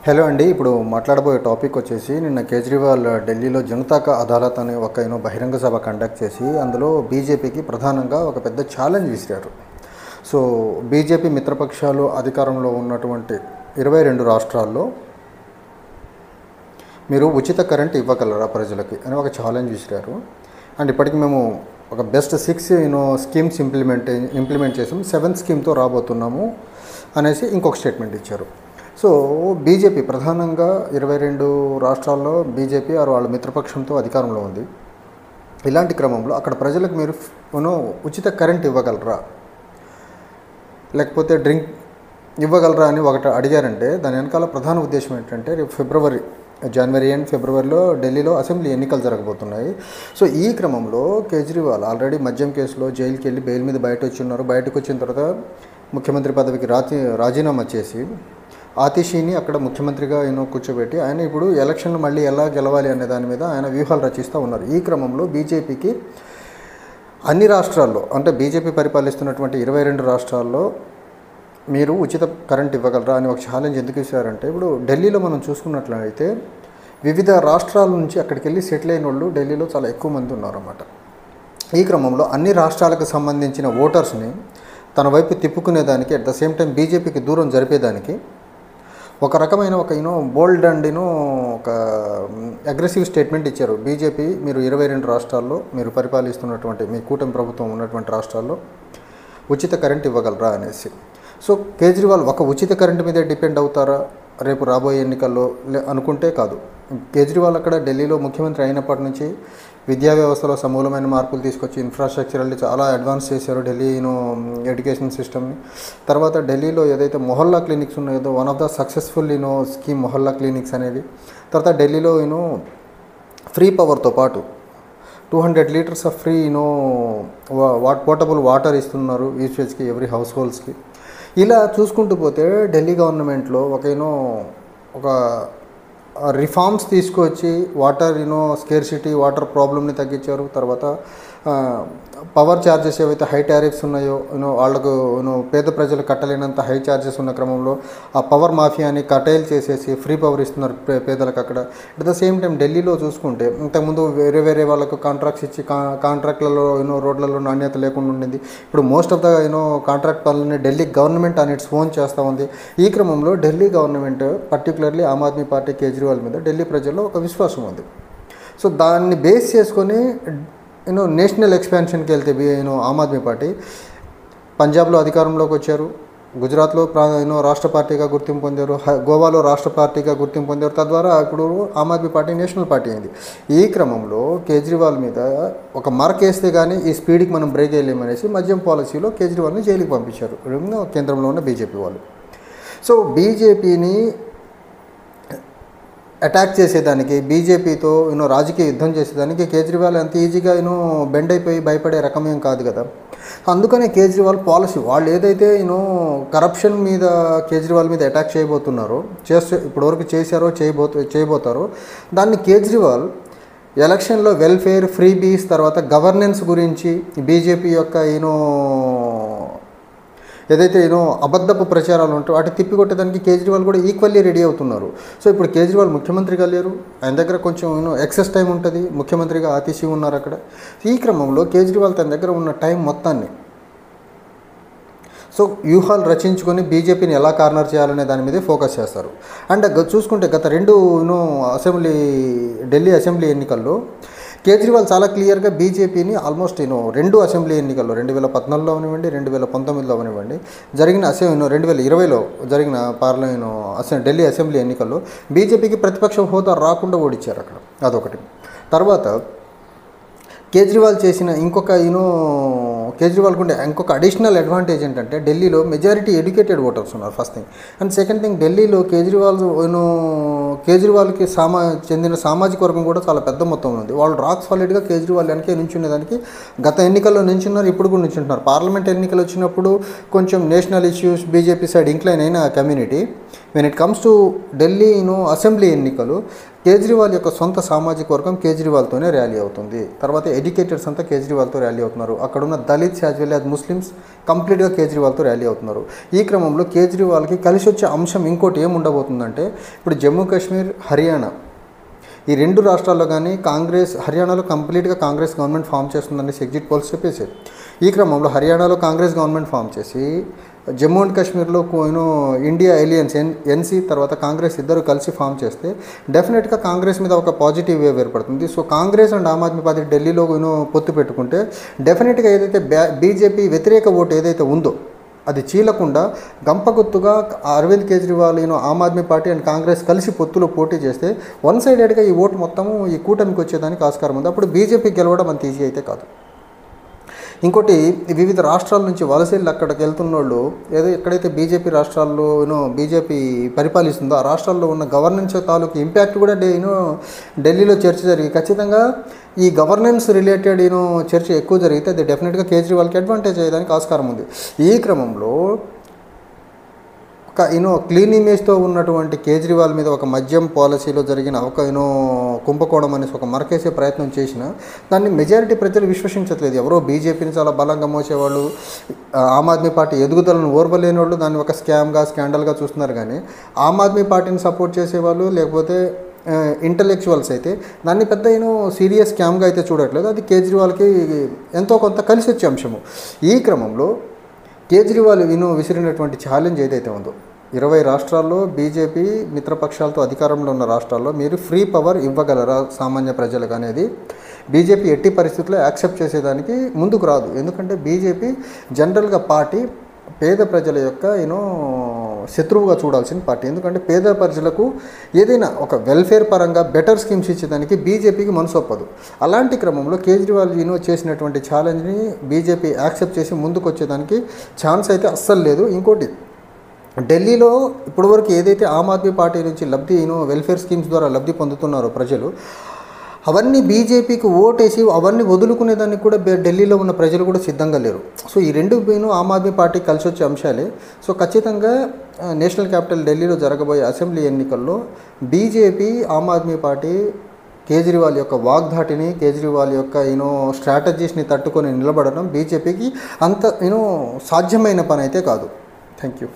Hello అండి. ఇప్పుడు మాట్లాడబోయే topic వచ్చేసి నిన్న కేజ్రీవాల్ ఢిల్లీలో జనతా కా అదాలత్ అనే ఒక బహిరంగ సభ కండక్ట్ చేసి అందులో బీజేపీకి ప్రధానంగా ఒక పెద్ద ఛాలెంజ్ విసిరారు. సో బీజేపీ మిత్రపక్షాలు అధికారంలో ఉన్నటువంటి 22 రాష్ట్రాల్లో మీరు ఉచిత కరెంట్ ఇవ్వగలరా ప్రజలకి అని ఒక ఛాలెంజ్ విసిరారు. అండ్ ఇప్పటికి మేము ఒక బెస్ట్ 6 స్కీమ్స్ ఇంప్లిమెంట్ చేసాం, 7th స్కీమ్తో రాబోతున్నాము అనేసి ఇంకొక స్టేట్మెంట్ ఇచ్చారు. సో బీజేపీ ప్రధానంగా 22 రాష్ట్రాల్లో బీజేపీ వాళ్ళ మిత్రపక్షంతో అధికారంలో ఉంది. ఇలాంటి క్రమంలో అక్కడ ప్రజలకు మీరు ఉచిత కరెంట్ ఇవ్వగలరా, లేకపోతే డ్రింక్ ఇవ్వగలరా అని ఒకటి అడిగారంటే దాని వెనకాల ప్రధాన ఉద్దేశం ఏంటంటే రేపు జనవరి అండ్ ఫిబ్రవరిలో ఢిల్లీలో అసెంబ్లీ ఎన్నికలు జరగబోతున్నాయి. సో ఈ క్రమంలో కేజ్రీవాల్ ఆల్రెడీ మద్యం కేసులో జైలుకి వెళ్ళి బెయిల్ మీద బయటకు వచ్చిన తర్వాత ముఖ్యమంత్రి పదవికి రాజీనామా చేసి ఆతిషీని అక్కడ ముఖ్యమంత్రిగా కూర్చోబెట్టి ఆయన ఇప్పుడు ఎలక్షన్లు మళ్ళీ ఎలా గెలవాలి అనే దాని మీద ఆయన వ్యూహాలు రచిస్తూ ఉన్నారు. ఈ క్రమంలో బీజేపీకి అన్ని రాష్ట్రాల్లో, అంటే బీజేపీ పరిపాలిస్తున్నటువంటి 22 రాష్ట్రాల్లో మీరు ఉచిత కరెంట్ ఇవ్వగలరా అని ఒక ఛాలెంజ్ ఎందుకు ఇచ్చారంటే, ఇప్పుడు ఢిల్లీలో మనం చూసుకున్నట్లయితే వివిధ రాష్ట్రాల నుంచి అక్కడికి వెళ్ళి సెటిల్ అయిన వాళ్ళు ఢిల్లీలో చాలా ఎక్కువ మంది ఉన్నారన్నమాట. ఈ క్రమంలో అన్ని రాష్ట్రాలకు సంబంధించిన ఓటర్స్ని తన వైపు తిప్పుకునేదానికి, అట్ ద సేమ్ టైం బీజేపీకి దూరం జరిపేదానికి ఒక రకమైన బోల్డ్ అండ్ ఒక అగ్రెసివ్ స్టేట్మెంట్ ఇచ్చారు. బీజేపీ మీరు 22 రాష్ట్రాల్లో మీరు పరిపాలిస్తున్నటువంటి మీ కూటమి ప్రభుత్వం ఉన్నటువంటి రాష్ట్రాల్లో ఉచిత కరెంట్ ఇవ్వగలరా అనేసి. సో కేజ్రీవాల్ ఒక ఉచిత కరెంటు మీదే డిపెండ్ అవుతారా రేపు రాబోయే ఎన్నికల్లో అనుకుంటే కాదు. కేజ్రీవాల్ అక్కడ ఢిల్లీలో ముఖ్యమంత్రి అయినప్పటి నుంచి విద్యా వ్యవస్థలో సమూలమైన మార్పులు తీసుకొచ్చి ఇన్ఫ్రాస్ట్రక్చరల్లీ చాలా అడ్వాన్స్ చేశారు ఢిల్లీ ఎడ్యుకేషన్ సిస్టమ్ని. తర్వాత ఢిల్లీలో ఏదైతే మొహల్లా క్లినిక్స్ ఉన్నాయో one of the successful scheme Mohalla clinics అనేది. తర్వాత ఢిల్లీలో ఫ్రీ పవర్తో పాటు 200 litres of free portable water ఇస్తున్నారు యూసేజ్కి ఎవ్రీ హౌస్ హోల్డ్స్కి. ఇలా చూసుకుంటూ పోతే ఢిల్లీ గవర్నమెంట్లో ఒక రిఫార్మ్స్ తీసుకొచ్చి వాటర్ స్కేర్సిటీ వాటర్ ప్రాబ్లమ్ని తగ్గించారు. తర్వాత పవర్ ఛార్జెస్ ఏవైతే హై టారిఫ్స్ ఉన్నాయో వాళ్ళకు పేద ప్రజలు కట్టలేనంత హై ఛార్జెస్ ఉన్న క్రమంలో ఆ పవర్ మాఫియాని కటైల్ చేసేసి ఫ్రీ పవర్ ఇస్తున్నారు పేదలకు అక్కడ. అట్ ద సేమ్ టైం ఢిల్లీలో చూసుకుంటే ఇంతకుముందు వేరే వాళ్ళకు కాంట్రాక్ట్స్ ఇచ్చి కాంట్రాక్ట్లలో రోడ్లలో నాణ్యత లేకుండా ఉండింది. ఇప్పుడు మోస్ట్ ఆఫ్ ద కాంట్రాక్ట్ పనులని ఢిల్లీ గవర్నమెంట్ అని ఇట్స్ ఓన్ చేస్తూ ఉంది. ఈ క్రమంలో ఢిల్లీ గవర్నమెంట్ పర్టికులర్లీ ఆమ్ ఆద్మీ పార్టీ కేజ్రీవాల్ మీద ఢిల్లీ ప్రజల్లో ఒక విశ్వాసం ఉంది. సో దాన్ని బేస్ చేసుకొని నేషనల్ ఎక్స్పాన్షన్కి వెళ్తే ఆమ్ ఆద్మీ పార్టీ పంజాబ్లో అధికారంలోకి వచ్చారు, గుజరాత్లో రాష్ట్ర పార్టీగా గుర్తింపు పొందారు, గోవాలో రాష్ట్ర పార్టీగా గుర్తింపు పొందారు. తద్వారా ఇప్పుడు ఆమ్ ఆద్మీ పార్టీ నేషనల్ పార్టీ అయింది. ఈ క్రమంలో కేజ్రీవాల్ మీద ఒక మరకేస్తే కానీ ఈ స్పీడ్కి మనం బ్రేక్ వేయలేమనేసి మద్యం పాలసీలో కేజ్రీవాల్ని జైలుకి పంపించారు కేంద్రంలో ఉన్న బీజేపీ వాళ్ళు. సో బీజేపీని అటాక్ చేసేదానికి, బీజేపీతో రాజకీయ యుద్ధం చేసేదానికి కేజ్రీవాల్ అంత ఈజీగా బెండ్ అయిపోయి భయపడే రకమేం కాదు కదా. అందుకనే కేజ్రీవాల్ పాలసీ వాళ్ళు ఏదైతే కరప్షన్ మీద కేజ్రీవాల్ మీద అటాక్ చేయబోతున్నారో, ఇప్పటివరకు చేశారో చేయబోతారో దాన్ని కేజ్రీవాల్ ఎలక్షన్లో వెల్ఫేర్, ఫ్రీబీస్, తర్వాత గవర్నెన్స్ గురించి బీజేపీ యొక్క ఏదైతే అబద్ధపు ప్రచారాలు ఉంటాయో వాటి తిప్పికొట్టేదానికి కేజ్రీవాల్ కూడా ఈక్వల్లీ రెడీ అవుతున్నారు. సో ఇప్పుడు కేజ్రీవాల్ ముఖ్యమంత్రిగా లేరు, ఆయన దగ్గర కొంచెం ఎక్సెస్ టైం ఉంటుంది, ముఖ్యమంత్రిగా ఆతిషి ఉన్నారు అక్కడ. ఈ క్రమంలో కేజ్రీవాల్ తన దగ్గర ఉన్న టైం మొత్తాన్ని వ్యూహాలు రచించుకొని బీజేపీని ఎలా కార్నర్ చేయాలనే దాని మీదే ఫోకస్ చేస్తారు. అండ్ చూసుకుంటే గత 2 ఢిల్లీ అసెంబ్లీ ఎన్నికల్లో కేజ్రీవాల్ చాలా క్లియర్గా బీజేపీని ఆల్మోస్ట్ 2 అసెంబ్లీ ఎన్నికల్లో 2014లో అవనివ్వండి, 2019లో అవనివ్వండి, జరిగిన 2020లో జరిగిన ఢిల్లీ అసెంబ్లీ ఎన్నికల్లో బీజేపీకి ప్రతిపక్ష హోదా రాకుండా ఓడించారు అక్కడ. అదొకటి. తర్వాత కేజ్రీవాల్ చేసిన కేజ్రీవాల్కి ఉండే ఇంకొక అడిషనల్ అడ్వాంటేజ్ ఏంటంటే ఢిల్లీలో మెజారిటీ ఎడ్యుకేటెడ్ ఓటర్స్ ఉన్నారు first thing. And second thing, ఢిల్లీలో కేజ్రీవాల్కి చెందిన సామాజిక వర్గం కూడా చాలా పెద్ద మొత్తం ఉంది. వాళ్ళు రాక్ సాలిడ్గా కేజ్రీవాల్ వెనకే నించునేదానికి గత ఎన్నికల్లో నించున్నారు, ఇప్పుడు కూడా నించుంటున్నారు. పార్లమెంట్ ఎన్నికలు వచ్చినప్పుడు కొంచెం national issues BJP side incline అయిన community when it comes to Delhi assembly ఎన్నికలు, కేజ్రీవాల్ యొక్క సొంత సామాజిక వర్గం కేజ్రీవాల్తోనే ర్యాలీ అవుతుంది. తర్వాత ఎడ్యుకేటర్స్ అంతా కేజ్రీవాల్తో ర్యాలీ అవుతున్నారు. అక్కడ ఉన్న Dalits as well as Muslims కంప్లీట్గా కేజ్రీవాల్తో ర్యాలీ అవుతున్నారు. ఈ క్రమంలో కేజ్రీవాల్కి కలిసి వచ్చే అంశం ఇంకోటి ఏముండబోతుందంటే, ఇప్పుడు జమ్మూ కాశ్మీర్, హర్యానా ఈ 2 రాష్ట్రాల్లో కానీ హర్యానాలో కంప్లీట్గా కాంగ్రెస్ గవర్నమెంట్ ఫామ్ చేస్తుందని ఎగ్జిట్ పోల్స్ చెప్పేసారు. ఈ క్రమంలో హర్యానాలో కాంగ్రెస్ గవర్నమెంట్ ఫామ్ చేసి జమ్మూ అండ్ కాశ్మీర్లో ఇండియా ఎలియన్స్ ఎన్సీ తర్వాత కాంగ్రెస్ ఇద్దరు కలిసి ఫామ్ చేస్తే డెఫినెట్గా కాంగ్రెస్ మీద ఒక పాజిటివ్ వేవ్ ఏర్పడుతుంది. సో కాంగ్రెస్ అండ్ ఆమ్ ఆద్మీ పార్టీ ఢిల్లీలో పొత్తు పెట్టుకుంటే డెఫినెట్గా ఏదైతే బీజేపీ వ్యతిరేక ఓటు ఏదైతే ఉందో అది చీలకుండా గంపగుత్తుగా అరవింద్ కేజ్రీవాల్ ఆమ్ ఆద్మీ పార్టీ అండ్ కాంగ్రెస్ కలిసి పొత్తులో పోటీ చేస్తే వన్ సైడెడ్గా ఈ ఓటు మొత్తము ఈ కూటమికి వచ్చేదానికి ఆస్కారం ఉంది. అప్పుడు బీజేపీ గెలవడం అంత ఈజీ అయితే కాదు. ఇంకోటి, వివిధ రాష్ట్రాల నుంచి వలసలు అక్కడికి వెళ్తున్న వాళ్ళు ఎక్కడైతే బీజేపీ రాష్ట్రాల్లో బీజేపీ పరిపాలిస్తుందో ఆ రాష్ట్రాల్లో ఉన్న గవర్నెన్స్ తాలూకు ఇంపాక్ట్ కూడా ఢిల్లీలో చర్చ జరిగి ఖచ్చితంగా ఈ గవర్నెన్స్ రిలేటెడ్ చర్చ ఎక్కువ జరిగితే అది డెఫినెట్గా కేజ్రీవాల్కి అడ్వాంటేజ్ అయ్యేదానికి ఆస్కారం ఉంది. ఈ క్రమంలో ఒక క్లీన్ ఇమేజ్తో ఉన్నటువంటి కేజ్రీవాల్ మీద ఒక మద్యం పాలసీలో జరిగిన ఒక కుంభకోణం అనేసి ఒక మరకేసే ప్రయత్నం చేసిన దాన్ని మెజారిటీ ప్రజలు విశ్వసించట్లేదు. ఎవరో బీజేపీని చాలా బలంగా మోసేవాళ్ళు, ఆమ్ ఆద్మీ పార్టీ ఎదుగుదలను ఓర్వలేని వాళ్ళు దాన్ని ఒక స్కాండల్గా చూస్తున్నారు. కానీ ఆమ్ ఆద్మీ పార్టీని సపోర్ట్ చేసేవాళ్ళు లేకపోతే ఇంటలెక్చువల్స్ అయితే దాన్ని పెద్ద సీరియస్ స్కామ్గా అయితే చూడట్లేదు. అది కేజ్రీవాల్కి ఎంతో కొంత కలిసి వచ్చే అంశము. ఈ క్రమంలో కేజ్రీవాల్ విసిరినటువంటి ఛాలెంజ్ ఏదైతే ఉందో 20 రాష్ట్రాల్లో బీజేపీ మిత్రపక్షాలతో అధికారంలో ఉన్న రాష్ట్రాల్లో మీరు ఫ్రీ పవర్ ఇవ్వగలరా సామాన్య ప్రజలకు అనేది బీజేపీ ఎట్టి పరిస్థితుల్లో యాక్సెప్ట్ చేసేదానికి ముందుకు రాదు. ఎందుకంటే బీజేపీ జనరల్గా పార్టీ పేద ప్రజల యొక్క శత్రువుగా చూడాల్సిన పార్టీ. ఎందుకంటే పేద ప్రజలకు ఏదైనా ఒక వెల్ఫేర్ పరంగా బెటర్ స్కీమ్స్ ఇచ్చేదానికి బీజేపీకి మనసు ఒప్పదు. అలాంటి క్రమంలో కేజ్రీవాల్ చేసినటువంటి ఛాలెంజ్ని బీజేపీ యాక్సెప్ట్ చేసి ముందుకు వచ్చేదానికి ఛాన్స్ అయితే అస్సలు లేదు. ఇంకోటి, ఢిల్లీలో ఇప్పటివరకు ఏదైతే ఆమ్ ఆద్మీ పార్టీ నుంచి వెల్ఫేర్ స్కీమ్స్ ద్వారా లబ్ధి పొందుతున్నారో ప్రజలు, అవన్నీ బీజేపీకి ఓటేసి అవన్నీ వదులుకునేదానికి కూడా ఢిల్లీలో ఉన్న ప్రజలు కూడా సిద్ధంగా లేరు. సో ఈ రెండు ఆమ్ ఆద్మీ పార్టీ కలిసి వచ్చే అంశాలే. సో ఖచ్చితంగా నేషనల్ క్యాపిటల్ ఢిల్లీలో జరగబోయే అసెంబ్లీ ఎన్నికల్లో బీజేపీ, ఆమ్ ఆద్మీ పార్టీ కేజ్రీవాల్ యొక్క వాగ్ధాటిని, కేజ్రీవాల్ యొక్క స్ట్రాటజీస్ని తట్టుకొని నిలబడడం బీజేపీకి అంత సాధ్యమైన పని అయితే కాదు. Thank you.